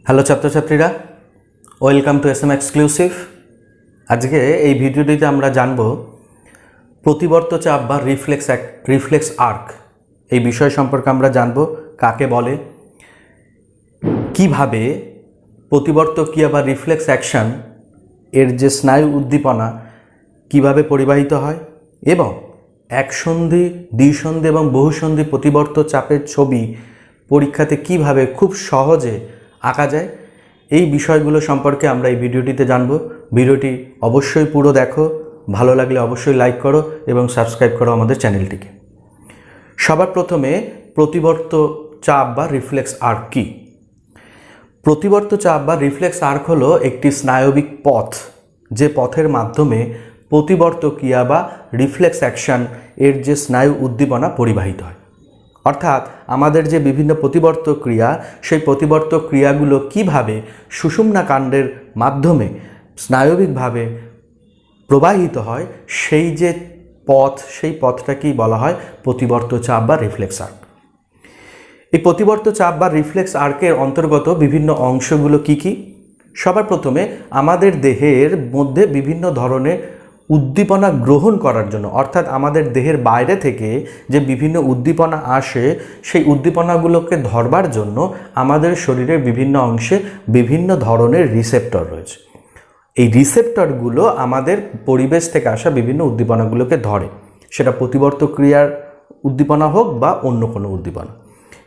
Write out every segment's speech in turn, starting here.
Hello ছাত্রছাত্রীরা, welcome to SM exclusive. আজকে এই ভিডিওটিতে আমরা জানব প্রতিবর্ত চাপ বা রিফ্লেক্স আর্ক এই বিষয় সম্পর্কে আমরা জানব। কাকে বলে, কিভাবে প্রতিবর্ত ক্রিয়া বা রিফ্লেক্স অ্যাকশন এর যে স্নায়ু উদ্দীপনা কিভাবে পরিবাহিত হয় এবং একসন্ধি, দ্বিসন্ধি এবং বহুসন্ধি প্রতিবর্ত চাপের ছবি পরীক্ষাতে কিভাবে খুব সহজে আঁকা যায়, এই বিষয়গুলো সম্পর্কে আমরা এই ভিডিওটিতে জানব। ভিডিওটি অবশ্যই পুরো দেখো, ভালো লাগলে অবশ্যই লাইক করো এবং সাবস্ক্রাইব করো আমাদের চ্যানেলটিকে। সবার প্রথমে প্রতিবর্ত চাপ বা রিফ্লেক্স আর্ক কী? প্রতিবর্ত চাপ বা রিফ্লেক্স আর্ক হলো একটি স্নায়বিক পথ, যে পথের মাধ্যমে প্রতিবর্ত ক্রিয়া বা রিফ্লেক্স অ্যাকশন এর যে স্নায়ু উদ্দীপনা পরিবাহিত হয়। অর্থাৎ আমাদের যে বিভিন্ন প্রতিবর্ত ক্রিয়া, সেই প্রতিবর্ত ক্রিয়াগুলো কিভাবে সুষুম্না কাণ্ডের মাধ্যমে স্নায়বিকভাবে প্রবাহিত হয়, সেই যে পথ, সেই পথটাকেই বলা হয় প্রতিবর্ত চাপ বা রিফ্লেক্স আর্ক। এই প্রতিবর্ত চাপ বা রিফ্লেক্স আর্কের অন্তর্গত বিভিন্ন অংশগুলো কি কি? সবার প্রথমে আমাদের দেহের মধ্যে বিভিন্ন ধরনের উদ্দীপনা গ্রহণ করার জন্য, অর্থাৎ আমাদের দেহের বাইরে থেকে যে বিভিন্ন উদ্দীপনা আসে, সেই উদ্দীপনাগুলোকে ধরবার জন্য আমাদের শরীরের বিভিন্ন অংশে বিভিন্ন ধরনের রিসেপ্টর রয়েছে। এই রিসেপ্টরগুলো আমাদের পরিবেশ থেকে আসা বিভিন্ন উদ্দীপনাগুলোকে ধরে, সেটা প্রতিবর্ত ক্রিয়ার উদ্দীপনা হোক বা অন্য কোনো উদ্দীপনা।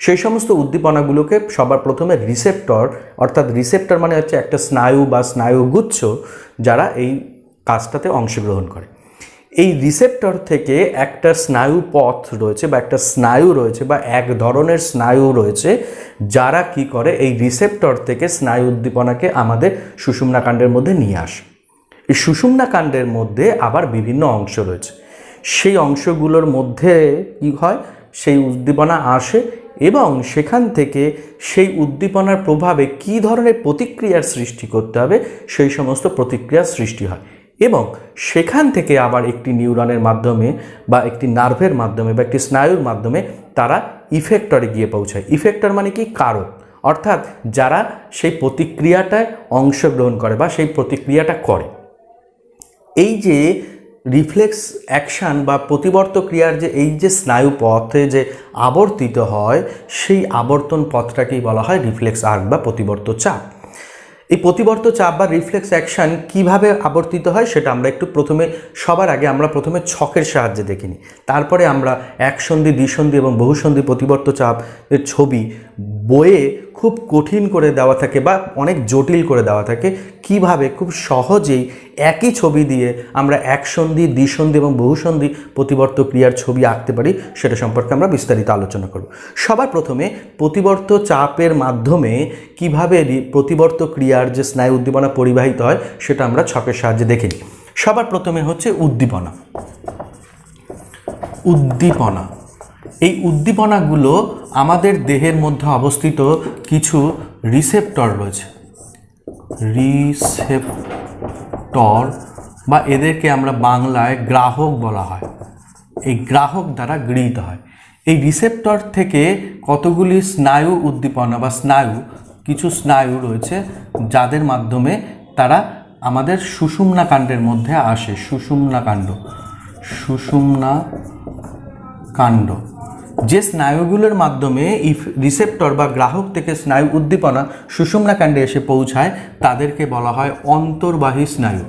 সেই সমস্ত উদ্দীপনাগুলোকে সবার প্রথমে রিসেপ্টর, অর্থাৎ রিসেপ্টর মানে হচ্ছে একটা স্নায়ু বা স্নায়ুগুচ্ছ যারা এই কাজটাতে অংশগ্রহণ করে। এই রিসেপ্টর থেকে একটা স্নায়ু পথ রয়েছে বা একটা স্নায়ু রয়েছে বা এক ধরনের স্নায়ু রয়েছে, যারা কি করে এই রিসেপ্টর থেকে স্নায়ু উদ্দীপনাকে আমাদের সুষুম্না কাণ্ডের মধ্যে নিয়ে আসে। এই সুষুম্না কাণ্ডের মধ্যে আবার বিভিন্ন অংশ রয়েছে, সেই অংশগুলোর মধ্যে কি হয়, সেই উদ্দীপনা আসে এবং সেখান থেকে সেই উদ্দীপনার প্রভাবে কী ধরনের প্রতিক্রিয়ার সৃষ্টি করতে হবে, সেই সমস্ত প্রতিক্রিয়ার সৃষ্টি হয় এবং সেখান থেকে আবার একটি নিউরনের মাধ্যমে বা একটি নার্ভের মাধ্যমে বা একটি স্নায়ুর মাধ্যমে তারা ইফেক্টরে গিয়ে পৌঁছায়। ইফেক্টর মানে কি? কারক, অর্থাৎ যারা সেই প্রতিক্রিয়াটায় অংশগ্রহণ করে বা সেই প্রতিক্রিয়াটা করে। এই যে রিফ্লেক্স অ্যাকশান বা প্রতিবর্ত ক্রিয়ার যে এই যে স্নায়ু পথে যে আবর্তিত হয়, সেই আবর্তন পথটাকেই বলা হয় রিফ্লেক্স আর্ক বা প্রতিবর্ত চাপ। এই প্রতিবর্ত চাপ বা রিফ্লেক্স অ্যাকশান কীভাবে আবর্তিত হয় সেটা আমরা একটু সবার আগে আমরা প্রথমে ছকের সাহায্যে দেখে নিই। তারপরে আমরা একসন্ধি, দ্বিসন্ধি এবং বহুসন্ধি প্রতিবর্ত চাপের ছবি বইয়ে খুব কঠিন করে দেওয়া থাকে বা অনেক জটিল করে দেওয়া থাকে, কিভাবে খুব সহজেই একই ছবি দিয়ে আমরা একসন্ধি, দ্বিসন্ধি এবং বহুসন্ধি প্রতিবর্ত ক্রিয়ার ছবি আঁকতে পারি, সেটা সম্পর্কে আমরা বিস্তারিত আলোচনা করব। সবার প্রথমে প্রতিবর্ত চাপের মাধ্যমে কিভাবে প্রতিবর্ত ক্রিয়ার যে স্নায়ু উদ্দীপনা পরিবাহিত হয় সেটা আমরা ছকের সাহায্যে দেখে নিই। সবার প্রথমে হচ্ছে উদ্দীপনা। এই উদ্দীপনাগুলো আমাদের দেহের মধ্যে অবস্থিত কিছু রিসেপ্টর রয়েছে, রিসেপ্টর বা এদেরকে আমরা বাংলায় গ্রাহক বলা হয়। এই গ্রাহক দ্বারা গৃহীত হয়। এই রিসেপ্টর থেকে কতগুলি স্নায়ু উদ্দীপনা বা কিছু স্নায়ু রয়েছে, যাদের মাধ্যমে তারা আমাদের সুষুম্না কাণ্ডের মধ্যে আসে। সুষুম্না কাণ্ড, যে স্নায়ুগুলোর মাধ্যমে রিসেপ্টর বা গ্রাহক থেকে স্নায়ু উদ্দীপনা সুষুম্না কাণ্ডে এসে পৌঁছায়, তাদেরকে বলা হয় অন্তর্বাহী স্নায়ু।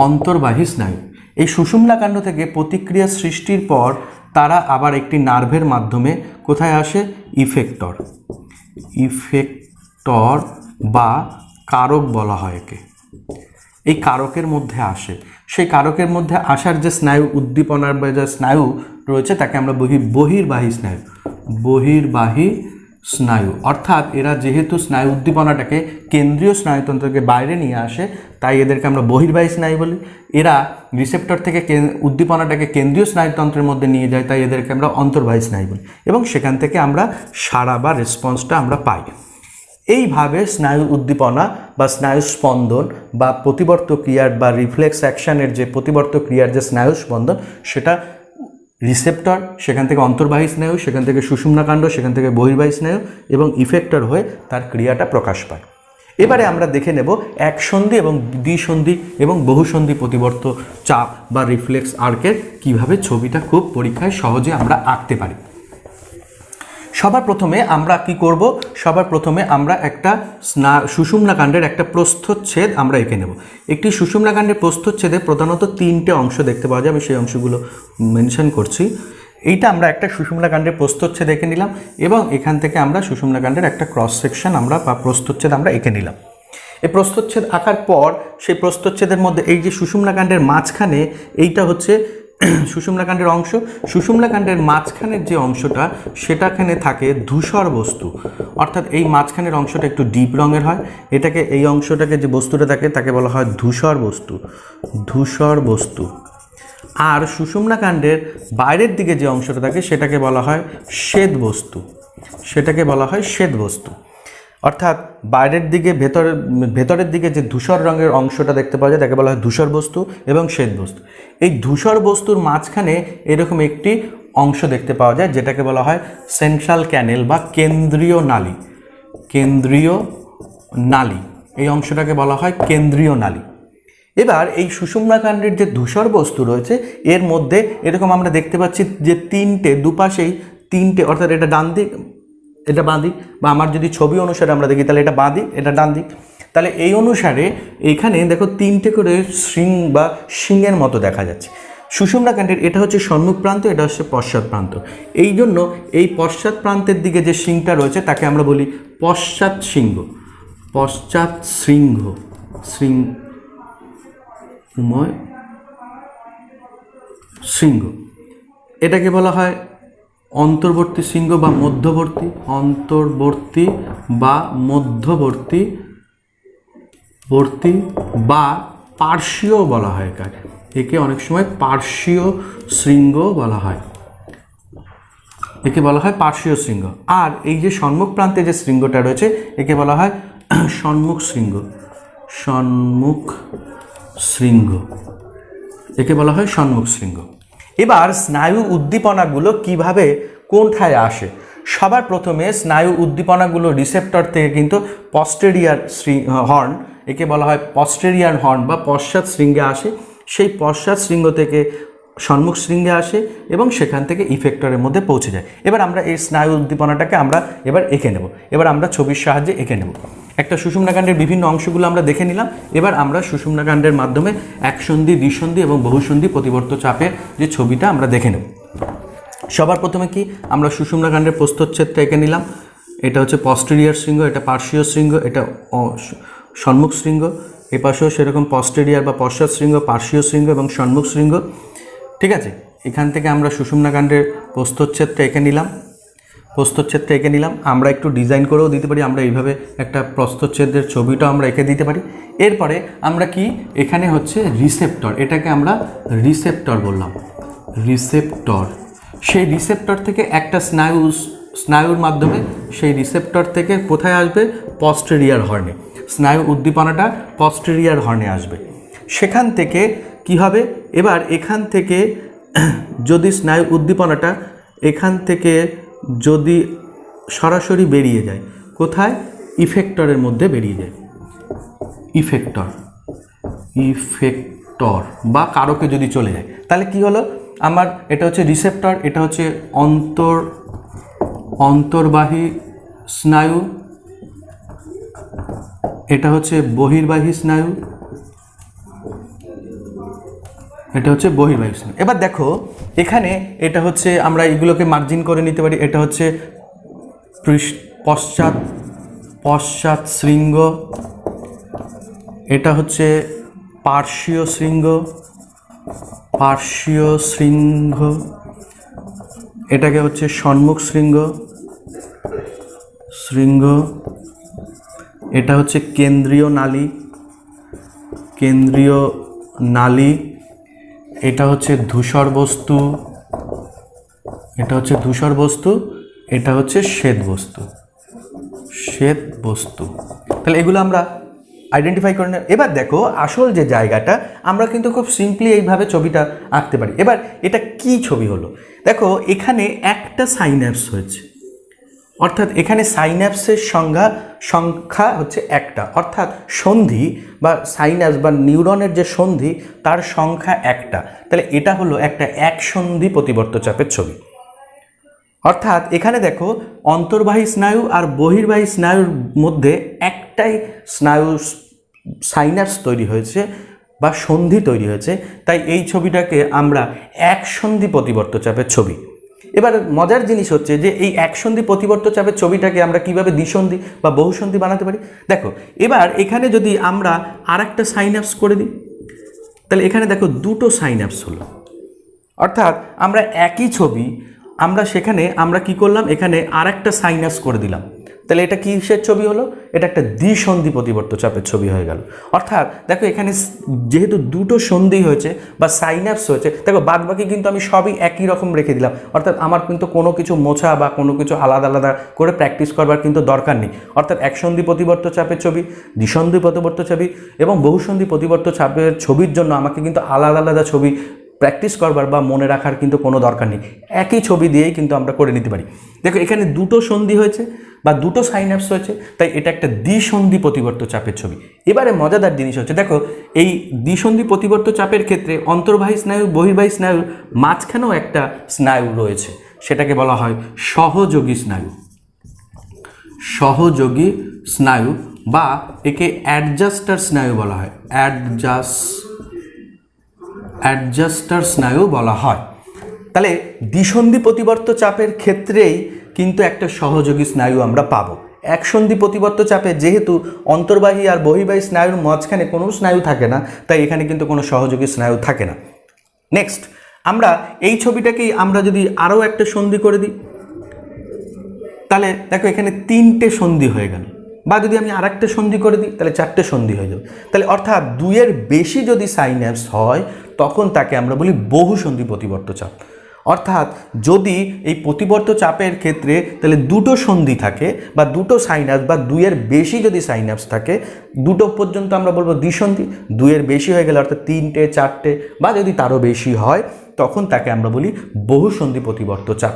অন্তর্বাহী স্নায়ু। এই সুষুম্না কাণ্ড থেকে প্রতিক্রিয়া সৃষ্টির পর তারা আবার একটি নার্ভের মাধ্যমে কোথায় আসে? ইফেক্টর বা কারক বলা হয় একে। এই কারকের মধ্যে আসে। সেই কারকের মধ্যে আসার যে স্নায়ু উদ্দীপনার বা যে স্নায়ু রয়েছে তাকে আমরা বহির্বাহী স্নায়ু। অর্থাৎ এরা যেহেতু স্নায়ু উদ্দীপনাটাকে কেন্দ্রীয় স্নায়ুতন্ত্রকে বাইরে নিয়ে আসে, তাই এদেরকে আমরা বহির্বাহী স্নায়ু বলি। এরা রিসেপ্টর থেকে উদ্দীপনাটাকে কেন্দ্রীয় স্নায়ুতন্ত্রের মধ্যে নিয়ে যায়, তাই এদেরকে আমরা অন্তর্বাহী স্নায়ু বলি এবং সেখান থেকে আমরা সাড়া বা রেসপন্সটা আমরা পাই। এইভাবে স্নায়ু উদ্দীপনা বা স্নায়ু স্পন্দন বা প্রতিবর্ত ক্রিয়ার বা রিফ্লেক্স অ্যাকশানের যে প্রতিবর্ত ক্রিয়ার যে স্নায়ু স্পন্দন, সেটা রিসেপ্টর, সেখান থেকে অন্তর্বাহী স্নায়ু, সেখান থেকে সুষুম্নাকাণ্ড, সেখান থেকে বহির্বাহী স্নায়ু এবং ইফেক্টর হয়ে তার ক্রিয়াটা প্রকাশ পায়। এবারে আমরা দেখে নেব একসন্ধি এবং দ্বিসন্ধি এবং বহুসন্ধি প্রতিবর্ত চাপ বা রিফ্লেক্স আর্কের কীভাবে ছবিটা খুব পরীক্ষায় সহজে আমরা আঁকতে পারি। সবার প্রথমে আমরা কি করব, সবার প্রথমে আমরা একটা সুষুম্নাকাণ্ডের একটা প্রস্থচ্ছেদ আমরা এঁকে নেব। একটি সুষুম্নাকাণ্ডের প্রস্থচ্ছেদে প্রধানত 3টে অংশ দেখতে পাওয়া যায়, আমি সেই অংশগুলো মেনশন করছি। এইটা আমরা একটা সুষুম্নাকাণ্ডের প্রস্থচ্ছেদ এঁকে নিলাম এবং এখান থেকে আমরা সুষুম্নাকাণ্ডের একটা ক্রস সেকশন আমরা বা প্রস্থচ্ছেদ আমরা এঁকে নিলাম। এই প্রস্থচ্ছেদ আঁকার পর সেই প্রস্থচ্ছেদের মধ্যে এই যে সুষুম্নাকাণ্ডের মাঝখানে এইটা হচ্ছে সুষুম্নাকাণ্ডের অংশ, সুষুম্নাকাণ্ডের মাঝখানের যে অংশটা সেটাখানে থাকে ধূসর বস্তু, অর্থাৎ এই মাঝখানের অংশটা একটু ডিপ রঙের হয়, এটাকে এই অংশটাকে যে বস্তুটা থাকে তাকে বলা হয় ধূসর বস্তু, ধূসর বস্তু। আর সুষুম্নাকাণ্ডের বাইরের দিকে যে অংশটা থাকে সেটাকে বলা হয় শ্বেত বস্তু, সেটাকে বলা হয় শ্বেত বস্তু। অর্থাৎ বাইরের দিকে ভেতরের দিকে যে ধূসর রঙের অংশটা দেখতে পাওয়া যায় তাকে বলা হয় ধূসর বস্তু এবং শ্বেত বস্তু। এই ধূসর বস্তুর মাঝখানে এরকম একটি অংশ দেখতে পাওয়া যায় যেটাকে বলা হয় সেন্ট্রাল ক্যানেল বা কেন্দ্রীয় নালী, কেন্দ্রীয় নালী, এই অংশটাকে বলা হয় কেন্দ্রীয় নালী। এবার এই সুষুম্নাকাণ্ডের যে ধূসর বস্তু রয়েছে এর মধ্যে এরকম আমরা দেখতে পাচ্ছি যে দুপাশেই তিনটে, অর্থাৎ এটা ডান দিক, এটা বাঁ দিক, বা আমার যদি ছবি অনুসারে আমরা দেখি তাহলে এটা বাঁ দিক, এটা ডান দিক। তাহলে এই অনুসারে এইখানে দেখো 3টে করে শৃং বা শিংয়ের মতো দেখা যাচ্ছে। সুষুম্নাকাণ্ডের এটা হচ্ছে সম্মুখ প্রান্ত, এটা হচ্ছে পশ্চাৎ প্রান্ত। এই জন্য এই পশ্চাৎ প্রান্তের দিকে যে শিংটা রয়েছে তাকে আমরা বলি পশ্চাৎ শৃঙ্গ, পশ্চাৎ শৃঙ্গ, শৃঙ্গ। এটাকে বলা হয় অন্তর্বর্তী শৃঙ্গ বা মধ্যবর্তী, অন্তর্বর্তী বা মধ্যবর্তী বা পার্শ্বীয় বলা হয় এটাকে, একে অনেক সময় পার্শ্বীয় শৃঙ্গ বলা হয়, একে বলা হয় পার্শ্বীয় শৃঙ্গ। আর এই যে সম্মুখ প্রান্তে যে শৃঙ্গটা রয়েছে একে বলা হয় সম্মুখ শৃঙ্গ, সম্মুখ শৃঙ্গ, একে বলা হয় সম্মুখ শৃঙ্গ। এবার স্নায়ু উদ্দীপনাগুলো কিভাবে কোনটায় আসে, সবার প্রথমে স্নায়ু উদ্দীপনাগুলো রিসেপ্টর থেকে কিন্তু পস্টেরিয়ার হর্ন, একে বলা হয় পস্টেরিয়ার হর্ন বা পশ্চাৎ শৃঙ্গে আসে, সেই পশ্চাৎ শৃঙ্গ থেকে সম্মুখ শৃঙ্গে আসে এবং সেখান থেকে ইফেক্টরের মধ্যে পৌঁছে যায়। এবার আমরা এই স্নায়ু উদ্দীপনাটাকে আমরা এবার এঁকে নেব, এবার আমরা ছবির সাহায্যে এঁকে নেব। একটা সুষুম্নাকাণ্ডের বিভিন্ন অংশগুলো আমরা দেখে নিলাম, এবার আমরা সুষুম্নাকাণ্ডের মাধ্যমে একসন্ধি, দ্বিসন্ধি এবং বহুসন্ধি প্রতিবর্ত চাপের যে ছবিটা আমরা দেখে নেব। সবার প্রথমে কি আমরা সুষুম্নাকাণ্ডের প্রস্থচ্ছেদটা এঁকে নিলাম, এটা হচ্ছে পস্টেরিয়ার শৃঙ্গ, এটা পার্শ্বীয় শৃঙ্গ, এটা সম্মুখ শৃঙ্গ, এপাশেও সেরকম পস্টেরিয়ার বা পশ্চাৎ শৃঙ্গ, পার্শ্বীয় শৃঙ্গ এবং সম্মুখ শৃঙ্গ। ঠিক আছে, এখান থেকে আমরা সুষুম্নাকাণ্ডের প্রস্থচ্ছেদটা এঁকে নিলাম, আমরা একটু ডিজাইন করেও দিতে পারি, আমরা এইভাবে একটা প্রস্থচ্ছেদের ছবিটা আমরা এঁকে দিতে পারি। এরপরে আমরা কি এখানে হচ্ছে রিসেপ্টর, এটাকে আমরা রিসেপ্টর বললাম, রিসেপ্টর। সেই রিসেপ্টর থেকে একটা স্নায়ুর মাধ্যমে সেই রিসেপ্টর থেকে কোথায় আসবে, পস্টেরিয়ার হর্নে, স্নায়ু উদ্দীপনাটা পস্টেরিয়ার হর্নে আসবে। সেখান থেকে কি হবে, এবার এখান থেকে যদি স্নায়ু উদ্দীপনাটা এখান থেকে যদি সরাসরি বেরিয়ে যায়, কোথায়, ইফেক্টরের মধ্যে বেরিয়ে যায়, ইফেক্টর বা কারকে যদি চলে যায় তাহলে কি হলো, আমার এটা হচ্ছে রিসেপ্টর, এটা হচ্ছে অন্তর্বাহী স্নায়ু, এটা হচ্ছে বহির্বাহী স্নায়ু, এটা হচ্ছে বহির্বাহী স্নায়ু। এবার দেখো এখানে এটা হচ্ছে, আমরা এগুলোকে মার্জিন করে নিতে পারি, এটা হচ্ছে পশ্চাৎ শৃঙ্গ, এটা হচ্ছে পার্শ্বীয় শৃঙ্গ, এটাকে হচ্ছে সম্মুখ শৃঙ্গ, এটা হচ্ছে কেন্দ্রীয় নালী, এটা হচ্ছে ধূসর বস্তু, এটা হচ্ছে শ্বেত বস্তু। তাহলে এগুলো আমরা আইডেন্টিফাই করে নেব। এবার দেখো আসল যে জায়গাটা, আমরা কিন্তু খুব সিম্পলি এইভাবে ছবিটা আঁকতে পারি। এবার এটা কি ছবি হলো, দেখো এখানে একটা সাইন্যাপস হয়েছে, অর্থাৎ এখানে সাইন্যাপসের সংখ্যা হচ্ছে একটা, অর্থাৎ সন্ধি বা সাইন্যাপস বা নিউরনের যে সন্ধি তার সংখ্যা একটা। তাহলে এটা হলো একটা একসন্ধি প্রতিবর্ত চাপের ছবি। অর্থাৎ এখানে দেখো অন্তর্বাহী স্নায়ু আর বহির্বাহী স্নায়ুর মধ্যে একটাই স্নায়ু সাইন্যাপস তৈরি হয়েছে বা সন্ধি তৈরি হয়েছে, তাই এই ছবিটাকে আমরা একসন্ধি প্রতিবর্ত চাপের ছবি। এবার মজার জিনিস হচ্ছে যে এই একসন্ধি প্রতিবর্ত চাপের ছবিটাকে আমরা কিভাবে দ্বিসন্ধি বা বহুসন্ধি বানাতে পারি। দেখো এবার এখানে যদি আমরা আর একটা সাইন্যাপস করে দিই, তাহলে এখানে দেখো দুটো সাইন্যাপস হলো, অর্থাৎ আমরা একই ছবি আমরা সেখানে আমরা কি করলাম, এখানে আর একটা সাইন্যাপস করে দিলাম। তাহলে এটা কিসের ছবি হলো, এটা একটা দ্বিসন্ধি প্রতিবর্ত চাপের ছবি হয়ে গেল। অর্থাৎ দেখো এখানে যেহেতু দুটো সন্ধি হয়েছে বা সাইন্যাপস হয়েছে, দেখো বাদবাকি কিন্তু আমি সবই একই রকম রেখে দিলাম, অর্থাৎ আমার কিন্তু কোনো কিছু মোছা বা কোনো কিছু আলাদা আলাদা করে প্র্যাকটিস করবার কিন্তু দরকার নেই। অর্থাৎ একসন্ধি প্রতিবর্ত চাপের ছবি, দ্বিসন্ধি প্রতিবর্ত ছবি এবং বহুসন্ধি প্রতিবর্ত চাপের ছবির জন্য আমাকে কিন্তু আলাদা আলাদা ছবি প্র্যাকটিস করবার বা মনে রাখার কিন্তু কোনো দরকার নেই, একই ছবি দিয়েই কিন্তু আমরা করে নিতে পারি। দেখো এখানে দুটো সন্ধি হয়েছে বা দুটো সাইন্যাপস হয়েছে, তাই এটা একটা দ্বিসন্ধি প্রতিবর্ত চাপের ছবি। এবারে মজাদার জিনিস হচ্ছে, দেখো এই দ্বিসন্ধি প্রতিবর্ত চাপের ক্ষেত্রে অন্তর্বাহী স্নায়ু বহির্বাহী স্নায়ুর মাঝখানেও একটা স্নায়ু রয়েছে, সেটাকে বলা হয় সহযোগী স্নায়ু। সহযোগী স্নায়ু বা একে অ্যাডজাস্টার স্নায়ু বলা হয়, অ্যাডজাস্টার স্নায়ু বলা হয়। তাহলে দ্বিসন্ধি প্রতিবর্ত চাপের ক্ষেত্রেই কিন্তু একটা সহযোগী স্নায়ু আমরা পাবো। একসন্ধি প্রতিবর্ত চাপে যেহেতু অন্তর্বাহী আর বহির্বাহী স্নায়ুর মাঝখানে কোনো স্নায়ু থাকে না, তাই এখানে কিন্তু কোনো সহযোগী স্নায়ু থাকে না। নেক্সট আমরা এই ছবিটাকেই আমরা যদি আরও একটা সন্ধি করে দিই, তাহলে দেখো এখানে তিনটে সন্ধি হয়ে গেল, বা যদি আমি আর একটা সন্ধি করে দিই তাহলে চারটে সন্ধি হয়ে যাবে। তাহলে অর্থাৎ দুইয়ের বেশি যদি সাইন্যাপস হয় তখন তাকে আমরা বলি বহুসন্ধি প্রতিবর্ত চাপ। অর্থাৎ যদি এই প্রতিবর্ত চাপের ক্ষেত্রে তাহলে দুটো সন্ধি থাকে বা দুটো সাইন্যাপস বা দুইয়ের বেশি যদি সাইন্যাপস থাকে, দুটো পর্যন্ত আমরা বলবো দ্বিসন্ধি, দুইয়ের বেশি হয়ে গেলে অর্থাৎ তিনটে চারটে বা যদি তারও বেশি হয় তখন তাকে আমরা বলি বহুসন্ধি প্রতিবর্ত চাপ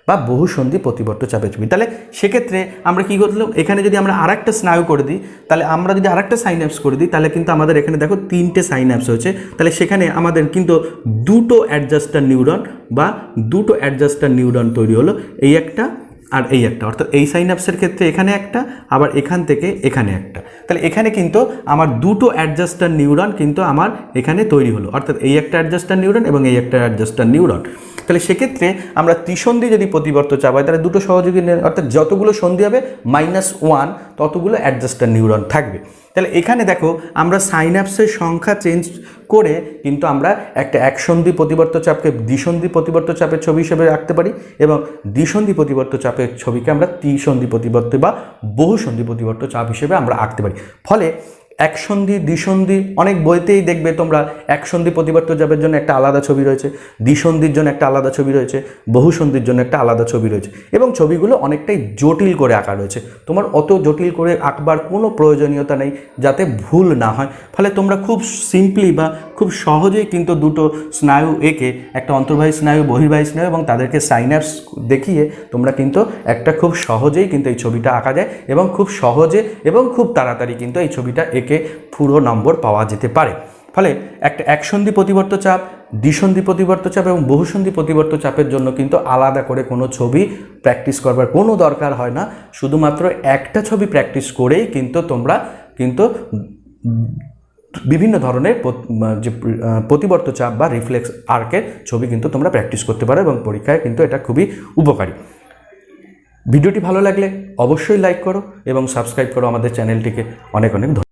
বা বহুসন্ধি প্রতিবর্ত চাপের ছবি। তাহলে সেক্ষেত্রে আমরা কী করলাম, এখানে যদি আমরা আর একটা স্নায়ু করে দিই, তাহলে আমরা যদি আর একটা সাইন্যাপস করে দিই, তাহলে কিন্তু আমাদের এখানে দেখো তিনটে সাইন্যাপস হয়েছে। তাহলে সেখানে আমাদের কিন্তু দুটো অ্যাডজাস্টার নিউরন তৈরি হলো, এই একটা আর এই একটা, অর্থাৎ এই সাইন্যাপসের ক্ষেত্রে এখানে একটা, আবার এখান থেকে এখানে একটা। তাহলে এখানে কিন্তু আমার দুটো অ্যাডজাস্টার নিউরন কিন্তু আমার এখানে তৈরি হলো, অর্থাৎ এই একটা অ্যাডজাস্টার নিউরন এবং এই একটা অ্যাডজাস্টার নিউরন। তাহলে সেক্ষেত্রে আমরা ত্রিসন্ধি যদি প্রতিবর্ত চাপ হয় তাহলে দুটো সহযোগী, অর্থাৎ যতগুলো সন্ধি হবে -1 ততগুলো অ্যাডজাস্টার নিউরন থাকবে। তাহলে এখানে দেখো আমরা সাইন্যাপসের সংখ্যা চেঞ্জ করে কিন্তু আমরা একটা একসন্ধি প্রতিবর্ত চাপকে দ্বিসন্ধি প্রতিবর্ত চাপের ছবি হিসেবে রাখতে পারি এবং দ্বিসন্ধি প্রতিবর্ত চাপের ছবিকে আমরা ত্রিসন্ধি প্রতিবর্ত বা বহুসন্ধি প্রতিবর্ত চাপ হিসেবে আমরা আঁকতে পারি। ফলে একসন্ধি দ্বিসন্ধি অনেক বইতেই দেখবে তোমরা একসন্ধি প্রতিবর্ত চাপের জন্য একটা আলাদা ছবি রয়েছে, দ্বিসন্ধির জন্য একটা আলাদা ছবি রয়েছে, বহুসন্ধির জন্য একটা আলাদা ছবি রয়েছে এবং ছবিগুলো অনেকটাই জটিল করে আঁকা রয়েছে। তোমার অত জটিল করে আঁকবার কোনো প্রয়োজনীয়তা নেই যাতে ভুল না হয়। ফলে তোমরা খুব সিম্পলি বা খুব সহজেই কিন্তু দুটো স্নায়ু এঁকে একটা অন্তর্বাহী স্নায়ু বহির্বাহী স্নায়ু এবং তাদেরকে সাইন্যাপস দেখিয়ে তোমরা কিন্তু একটা খুব সহজেই কিন্তু এই ছবিটা আঁকা যায় এবং খুব সহজে এবং খুব তাড়াতাড়ি কিন্তু এই ছবিটা এঁকে পুরো নম্বর পাওয়া যেতে পারে। ফলে একটা একসন্ধি প্রতিবর্ত চাপ, দ্বিসন্ধি প্রতিবর্ত চাপ এবং বহুসন্ধি প্রতিবর্ত চাপের জন্য কিন্তু আলাদা করে কোনো ছবি প্র্যাকটিস করবার কোনো দরকার হয় না। শুধুমাত্র একটা ছবি প্র্যাকটিস করেই কিন্তু তোমরা কিন্তু বিভিন্ন ধরনের যে প্রতিবর্ত চাপ বা রিফ্লেক্স আর্কের ছবি কিন্তু তোমরা প্র্যাকটিস করতে পারো এবং পরীক্ষায় কিন্তু এটা খুবই উপকারী। ভিডিওটি ভালো লাগলে অবশ্যই লাইক করো এবং সাবস্ক্রাইব করো আমাদের চ্যানেলটিকে। অনেক অনেক ধন্যবাদ।